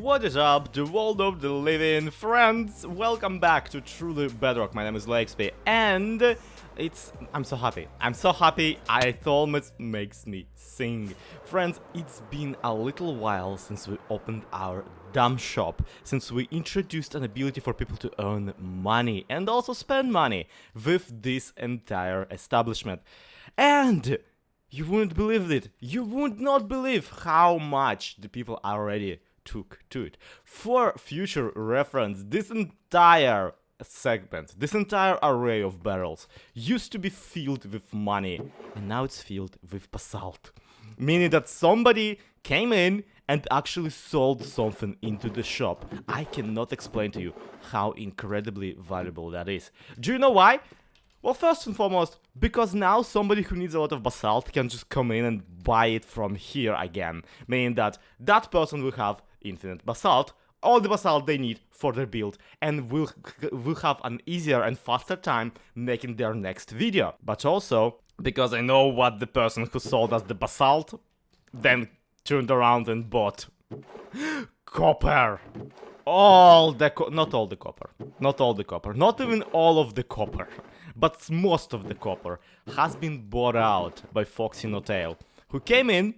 What is up, the world of the living friends? Welcome back to Truly Bedrock. My name is zloyxp, and I'm so happy. It almost makes me sing. Friends, it's been a little while since we opened our DUMM shop, since we introduced an ability for people to earn money and also spend money with this entire establishment. And you wouldn't believe it. You would not believe how much the people already took to it. For future reference, this entire segment, this entire array of barrels used to be filled with money, and now it's filled with basalt. Meaning that somebody came in and actually sold something into the shop. I cannot explain to you how incredibly valuable that is. Do you know why? Well, first and foremost, because now somebody who needs a lot of basalt can just come in and buy it from here again. Meaning that that person will have infinite basalt, all the basalt they need for their build, and will have an easier and faster time making their next video. But also, because I know what the person who sold us the basalt then turned around and bought copper. Not all the copper, not even all of the copper, but most of the copper has been bought out by Foxy No Tail, who came in,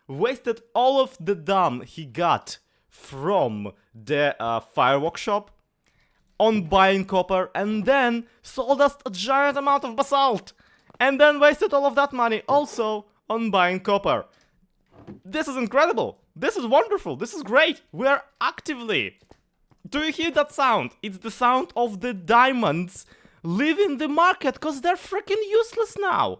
wasted all of the DUMM he got from the fireworks shop on buying copper, and then sold us a giant amount of basalt, and then wasted all of that money also on buying copper. This is incredible. This is wonderful. This is great. We are actively... Do you hear that sound? It's the sound of the diamonds leaving the market because they're freaking useless now.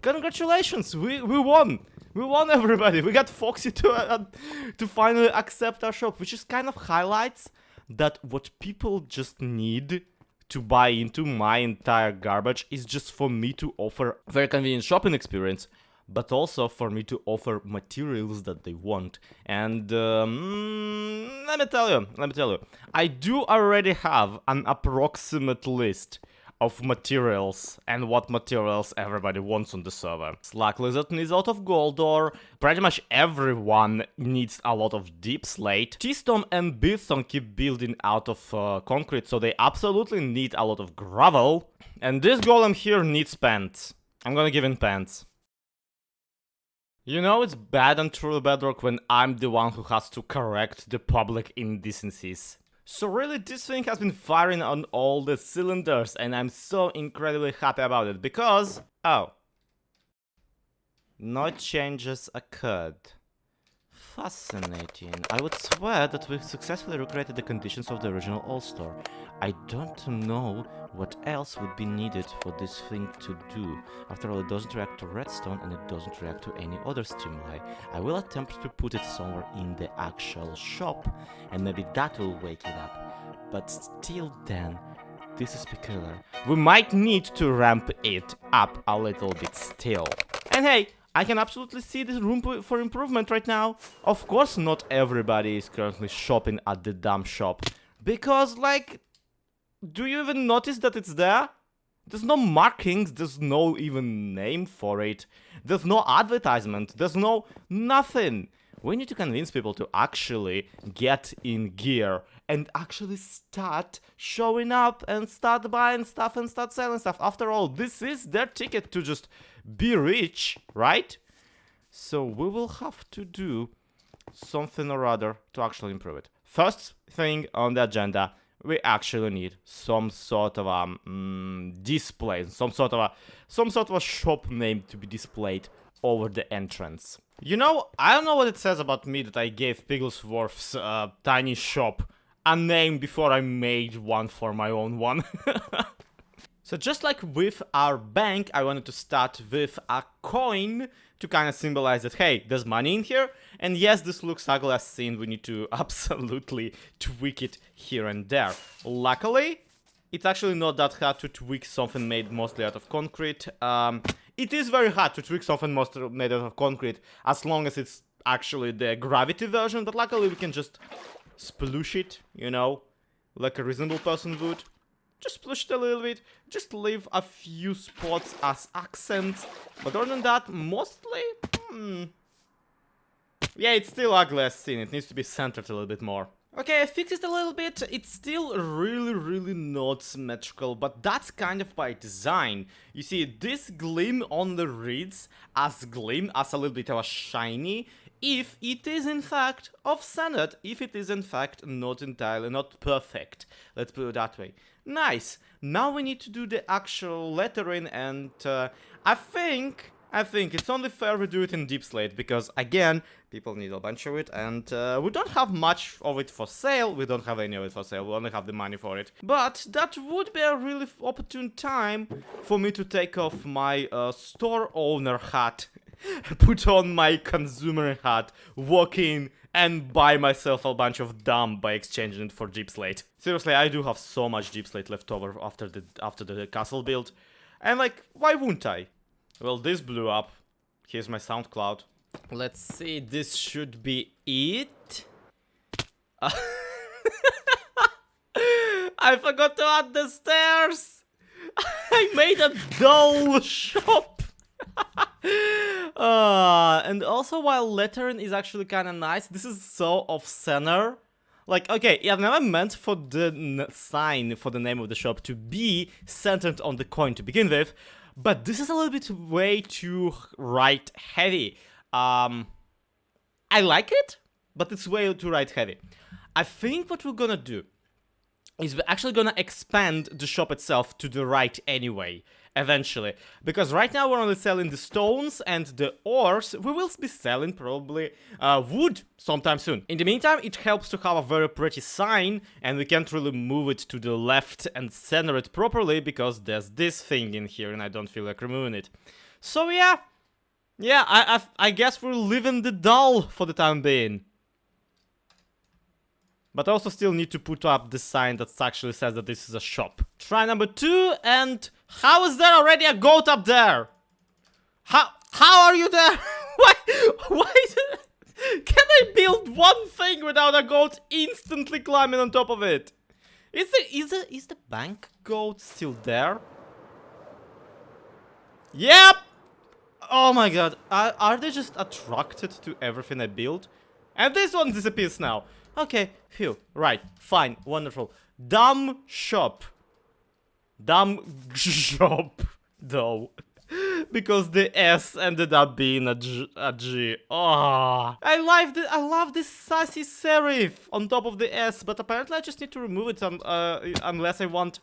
Congratulations. We won. We won, everybody. We got Foxy to finally accept our shop, which is kind of highlights that what people just need to buy into my entire garbage is just for me to offer a very convenient shopping experience, but also for me to offer materials that they want. And let me tell you, I do already have an approximate list of materials and what materials everybody wants on the server. Slack Lizard needs a lot of gold ore, pretty much everyone needs a lot of deep slate. T-Stone and Beatstone keep building out of concrete, so they absolutely need a lot of gravel. And this golem here needs pants. I'm gonna give him pants. You know it's bad on True Bedrock when I'm the one who has to correct the public indecencies. So really, this thing has been firing on all the cylinders, and I'm so incredibly happy about it, because... Oh. No changes occurred. Fascinating. I would swear that we've successfully recreated the conditions of the original All-Star. I don't know what else would be needed for this thing to do. After all, it doesn't react to redstone and it doesn't react to any other stimuli. I will attempt to put it somewhere in the actual shop, and maybe that will wake it up. But still then, this is peculiar. We might need to ramp it up a little bit still. And hey, I can absolutely see the room for improvement right now. Of course, not everybody is currently shopping at the DUMM shop. Because, like, do you even notice that it's there? There's no markings, there's no even name for it. There's no advertisement, there's no nothing. We need to convince people to actually get in gear and actually start showing up and start buying stuff and start selling stuff. After all, this is their ticket to just be rich, right? So we will have to do something or other to actually improve it. First thing on the agenda, we actually need some sort of a display, some sort of a shop name to be displayed over the entrance. You know, I don't know what it says about me that I gave Pigglesworth's tiny shop a name before I made one for my own one. So just like with our bank, I wanted to start with a coin to kind of symbolize that, hey, there's money in here. And yes, this looks ugly as seen. We need to absolutely tweak it here and there. Luckily, it's actually not that hard to tweak something made mostly out of concrete. It is very hard to tweak something mostly made out of concrete as long as it's actually the gravity version. But luckily, we can just sploosh it, you know, like a reasonable person would. Just sploosh it a little bit, just leave a few spots as accents, but other than that, mostly, Yeah, it's still ugly as seen. It needs to be centered a little bit more. Okay, I fixed it a little bit. It's still really not symmetrical, but that's kind of by design. You see, this gleam on the reeds as gleam, as a little bit of a shiny, if it is in fact off-centered, if it is in fact not entirely, not perfect. Let's put it that way. Nice. Now we need to do the actual lettering, and I think it's only fair we do it in deep slate, because again, people need a bunch of it, and we don't have much of it for sale. We don't have any of it for sale. We only have the money for it. But that would be a really opportune time for me to take off my store owner hat, put on my consumer hat, walk in, and buy myself a bunch of DUMM by exchanging it for deep slate. Seriously, I do have so much deep slate left over after the castle build, and like, why wouldn't I? Well, this blew up. Here's my SoundCloud. Let's see, this should be it. I forgot to add the stairs. I made a dull shop. And also, while lettering is actually kind of nice, this is so off-center. Like, okay, I've never meant for the sign for the name of the shop to be centered on the coin to begin with, but this is a little bit way too right heavy. I like it, but it's way too right heavy. I think what we're gonna do is we're actually gonna expand the shop itself to the right anyway, eventually. Because right now we're only selling the stones and the ores. We will be selling probably wood sometime soon. In the meantime, it helps to have a very pretty sign, and we can't really move it to the left and center it properly because there's this thing in here and I don't feel like removing it. So yeah, I guess we're leaving the dull for the time being. But I also still need to put up the sign that actually says that this is a shop. Try number 2, and how is there already a goat up there? How are you there? Why can I build one thing without a goat instantly climbing on top of it? Is the bank goat still there? Yep! Oh my god, are they just attracted to everything I build? And this one disappears now. Okay, phew, right, fine, wonderful. DUMM shop. DUMM shop, though. Because the S ended up being a G. Oh, I love this sassy serif on top of the S, but apparently I just need to remove it unless I want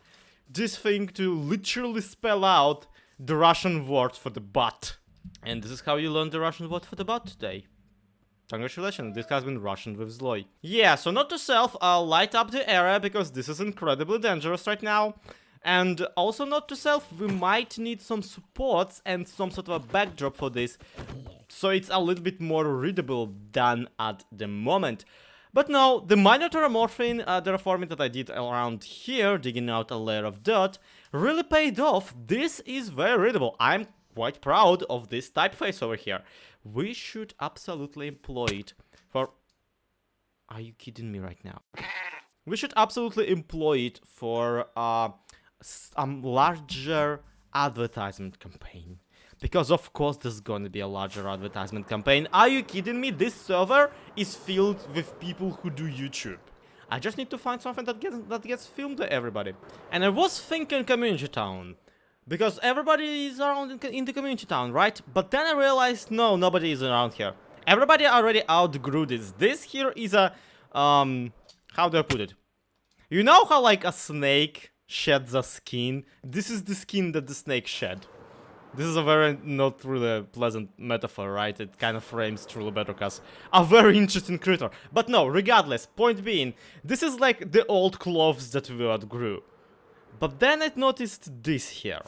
this thing to literally spell out the Russian word for the butt. And this is how you learn the Russian word for the butt today. Congratulations, this has been Russian with Zloy. Yeah, so note to self, light up the area because this is incredibly dangerous right now. And also note to self, we might need some supports and some sort of a backdrop for this, so it's a little bit more readable than at the moment. But no, the minor terraforming that I did around here, digging out a layer of dirt, really paid off. This is very readable. I'm quite proud of this typeface over here. We should absolutely employ it for... Are you kidding me right now? We should absolutely employ it for a larger advertisement campaign. Because of course there's gonna be a larger advertisement campaign. Are you kidding me? This server is filled with people who do YouTube. I just need to find something that gets filmed to everybody. And I was thinking community town. Because everybody is around in the community town, right? But then I realized, no, nobody is around here. Everybody already outgrew this. This here is a, how do I put it? You know how like a snake sheds a skin? This is the skin that the snake shed. This is a very not really pleasant metaphor, right? It kind of frames truly Bedrock as a very interesting creature. But no, regardless, point being, this is like the old clothes that we outgrew. But then I noticed this here.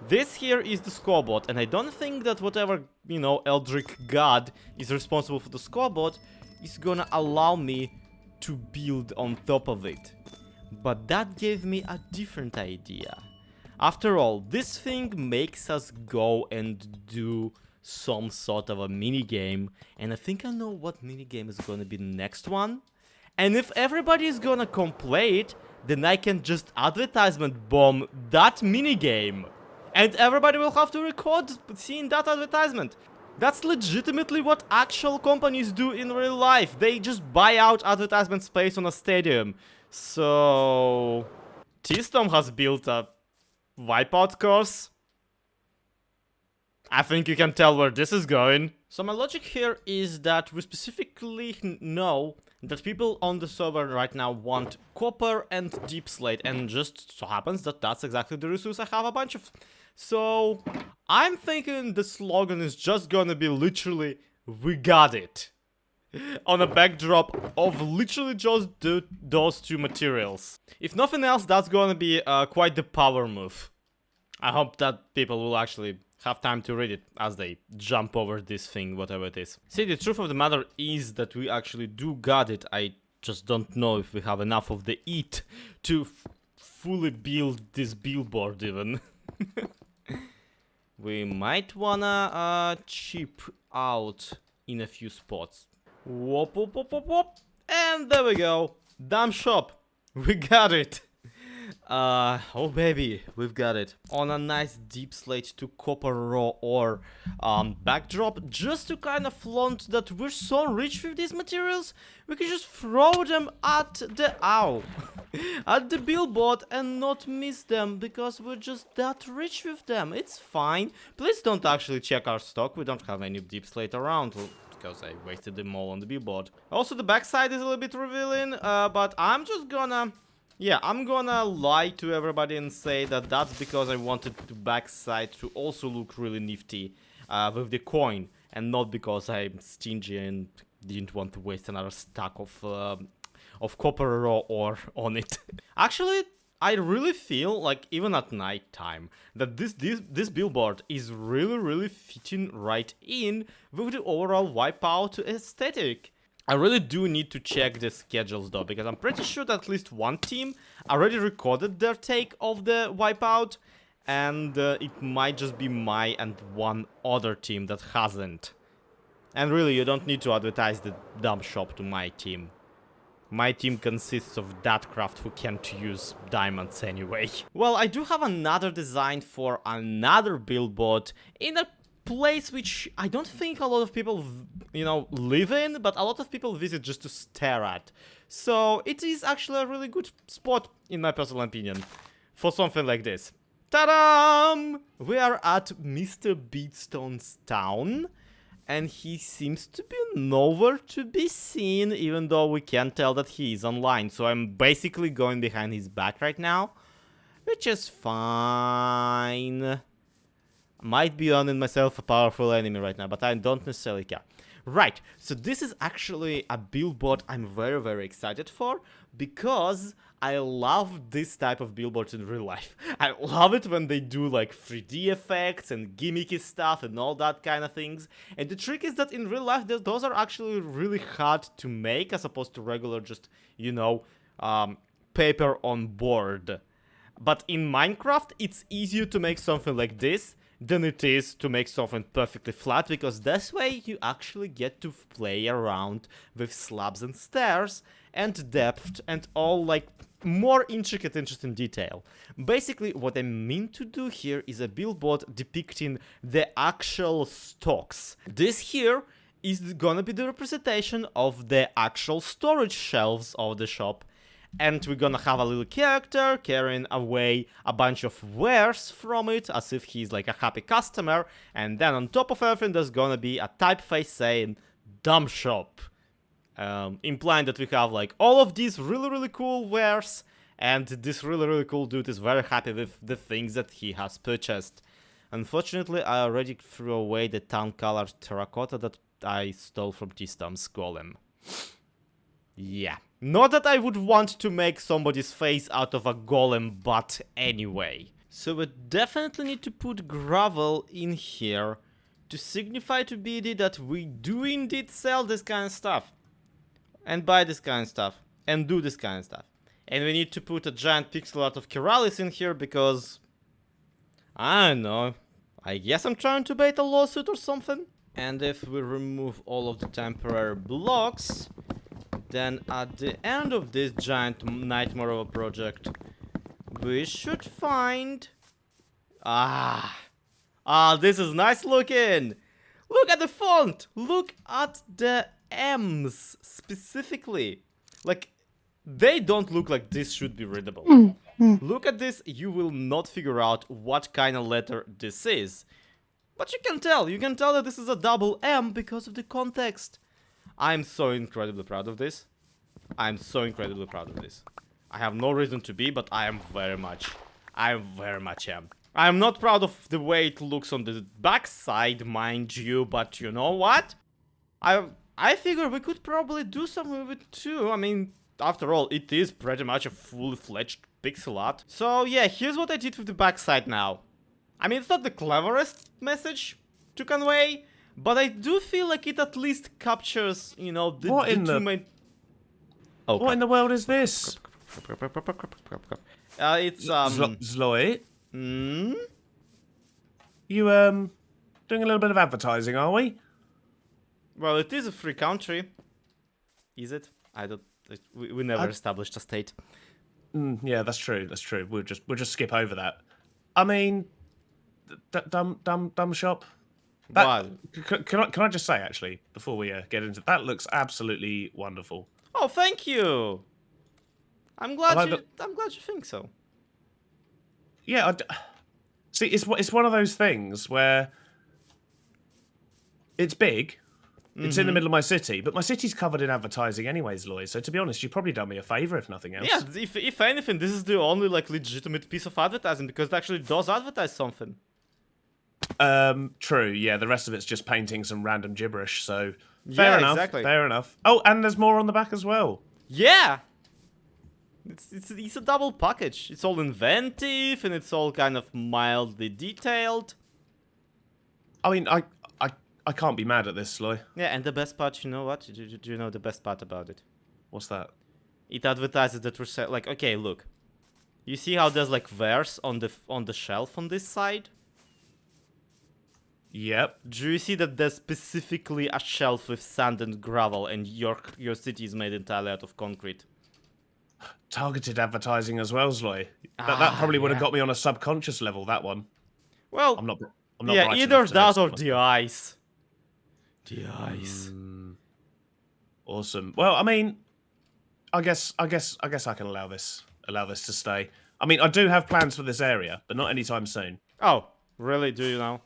This here is the scoreboard, and I don't think that whatever, you know, Eldritch God is responsible for the scoreboard is gonna allow me to build on top of it. But that gave me a different idea. After all, this thing makes us go and do some sort of a minigame, and I think I know what minigame is gonna be the next one. And if everybody is gonna complete it, then I can just advertisement bomb that minigame. And everybody will have to record seeing that advertisement. That's legitimately what actual companies do in real life. They just buy out advertisement space on a stadium. So... DUMM has built a wipeout course. I think you can tell where this is going. So my logic here is that we specifically know that people on the server right now want copper and deep slate, and just so happens that that's exactly the resource I have a bunch of. So I'm thinking the slogan is just gonna be literally, we got it, on a backdrop of literally just those two materials. If nothing else, that's gonna be quite the power move. I hope that people will actually have time to read it as they jump over this thing, whatever it is. See, the truth of the matter is that we actually do got it. I just don't know if we have enough of the EAT to fully build this billboard even. We might wanna chip out in a few spots. Whoop, whoop, whoop, whoop, whoop. And there we go. DUMM shop. We got it. Oh baby, we've got it. On a nice deep slate to copper raw ore backdrop, just to kind of flaunt that we're so rich with these materials, we can just throw them at the at the billboard and not miss them, because we're just that rich with them. It's fine. Please don't actually check our stock. We don't have any deep slate around, because I wasted them all on the billboard. Also, the backside is a little bit revealing, but I'm just gonna... Yeah, I'm gonna lie to everybody and say that that's because I wanted the backside to also look really nifty with the coin, and not because I'm stingy and didn't want to waste another stack of copper raw ore on it. Actually, I really feel like even at night time that this billboard is really fitting right in with the overall wipeout aesthetic. I really do need to check the schedules though, because I'm pretty sure that at least one team already recorded their take of the wipeout, and it might just be my and one other team that hasn't. And really, you don't need to advertise the DUMM shop to my team. My team consists of that craft who can't use diamonds anyway. Well, I do have another design for another billboard in a place which I don't think a lot of people, you know, live in, but a lot of people visit just to stare at. So it is actually a really good spot, in my personal opinion, for something like this. Ta-da! We are at Mr. Beatstone's town, and he seems to be nowhere to be seen, even though we can tell that he is online. So I'm basically going behind his back right now, which is fine. Might be earning myself a powerful enemy right now, but I don't necessarily care. Right, so this is actually a billboard I'm very excited for, because I love this type of billboards in real life. I love it when they do like 3D effects and gimmicky stuff and all that kind of things. And the trick is that in real life, those are actually really hard to make, as opposed to regular just, you know, paper on board. But in Minecraft, it's easier to make something like this than it is to make something perfectly flat, because this way you actually get to play around with slabs and stairs and depth and all like more intricate, interesting detail. Basically, what I mean to do here is a billboard depicting the actual stocks. This here is gonna be the representation of the actual storage shelves of the shop. And we're gonna have a little character carrying away a bunch of wares from it, as if he's like a happy customer. And then on top of everything, there's gonna be a typeface saying DUMM shop, implying that we have like all of these really cool wares, and this really cool dude is very happy with the things that he has purchased. Unfortunately, I already threw away the town colored terracotta that I stole from DUMM's golem. Yeah. Not that I would want to make somebody's face out of a golem, but anyway. So we definitely need to put gravel in here to signify to BD that we do indeed sell this kind of stuff. And buy this kind of stuff. And do this kind of stuff. And we need to put a giant pixel art of Keralis in here because... I don't know. I guess I'm trying to bait a lawsuit or something. And if we remove all of the temporary blocks... then at the end of this giant nightmare of a project, we should find... this is nice looking! Look at the font. Look at the M's specifically. Like, they don't look like this should be readable. Look at this. You will not figure out what kind of letter this is. But you can tell. You can tell that this is a double M because of the context. I'm so incredibly proud of this. I'm so incredibly proud of this. I have no reason to be, but I very much am. I am not proud of the way it looks on the backside, mind you, but you know what? I figure we could probably do something with it too. I mean, after all, it is pretty much a full-fledged pixel art. So yeah, here's what I did with the backside now. I mean, it's not the cleverest message to convey, but I do feel like it at least captures, you know, the two main... Oh, what in the world is this? It's Zloy? Hmm? You doing a little bit of advertising, are we? Well, it is a free country. Is it? I don't. We never established a state. Yeah, that's true. That's true. We'll just skip over that. I mean, dumb shop. Can I just say actually before we get into that, looks absolutely wonderful. Oh, thank you. I'm glad you think so. Yeah, see, it's one of those things where it's big. It's in the middle of my city, but my city's covered in advertising anyways, Lloyd. So to be honest, you've probably done me a favor if nothing else. Yeah, if anything, this is the only like legitimate piece of advertising because it actually does advertise something. True. Yeah, the rest of it's just painting some random gibberish. So fair enough. Exactly. Fair enough. Oh, and there's more on the back as well. Yeah. It's a double package. It's all inventive and it's all kind of mildly detailed. I mean, I can't be mad at this, Sloy. Yeah, and the best part, you know what? Do you know the best part about it? What's that? It advertises that we're like, okay, look. You see how there's like verse on the shelf on this side? Yep. Do you see that there's specifically a shelf with sand and gravel and your city is made entirely out of concrete? Targeted advertising as well, Sloy. That probably would have got me on a subconscious level, that one. Well, I'm not yeah, bright either enough that today, or the ice. The ice. Awesome. Well, I mean, I guess I can allow this to stay. I mean, I do have plans for this area, but not anytime soon. Oh, really? Do you know?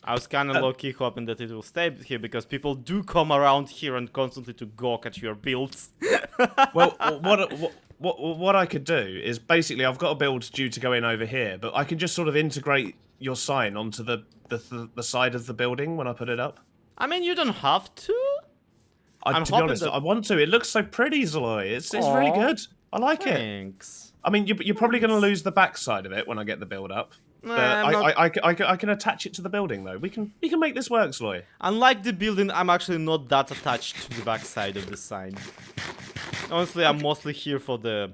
I was kind of low-key hoping that it will stay here because people do come around here and constantly to gawk at your builds. Well, what I could do is basically I've got a build due to go in over here, but I can just sort of integrate your sign onto the side of the building when I put it up. I mean, you don't have to. To be honest, I want to. It looks so pretty, Zloy. It's really good. I like Thanks. it. I mean, you're probably going to lose the back side of it when I get the build up. But I can attach it to the building though. We can make this work, Zloy. Unlike the building, I'm actually not that attached to the back side of the sign. Honestly, I'm mostly here for the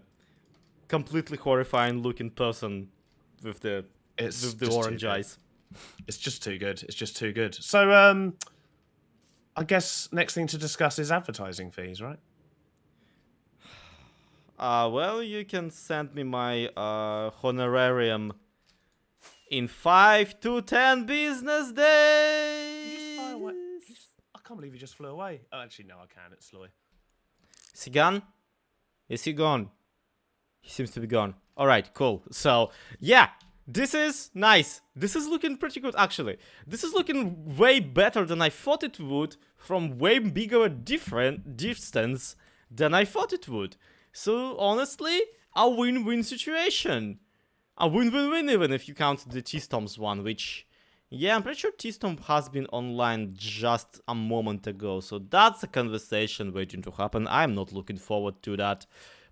completely horrifying looking person with the orange eyes. It's just too good. It's just too good. So I guess next thing to discuss is advertising fees, right? Well, you can send me my honorarium in 5 to 10 business days. I can't believe you just flew away. Oh, actually, no, I can. It's Sloy. Is he gone? Is he gone? He seems to be gone. Alright, cool. So, yeah. This is nice. This is looking pretty good, actually. This is looking way better than I thought it would from way bigger distance than I thought it would. So, honestly, a win-win situation. A win-win-win even if you count the T-Stomp's one, which... Yeah, I'm pretty sure T-Stomp has been online just a moment ago, so that's a conversation waiting to happen. I'm not looking forward to that.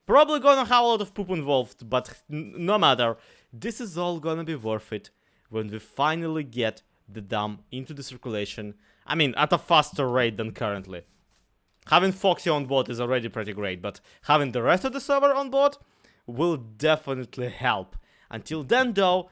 Probably gonna have a lot of poop involved, but no matter. This is all gonna be worth it when we finally get the DUMM into the circulation. I mean, at a faster rate than currently. Having Foxy on board is already pretty great, but having the rest of the server on board will definitely help. Until then, though,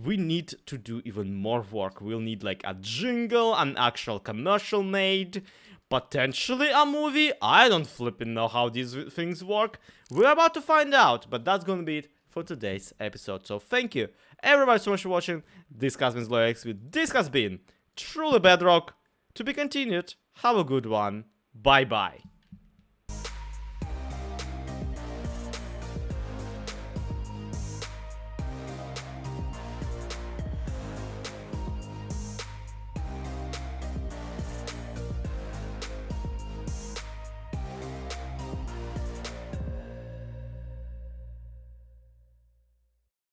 we need to do even more work. We'll need like a jingle, an actual commercial made, potentially a movie. I don't flipping know how these things work. We're about to find out, but that's gonna be it for today's episode. So thank you everybody so much for watching. This has been zloyxp. This has been truly Bedrock. To be continued. Have a good one. Bye bye.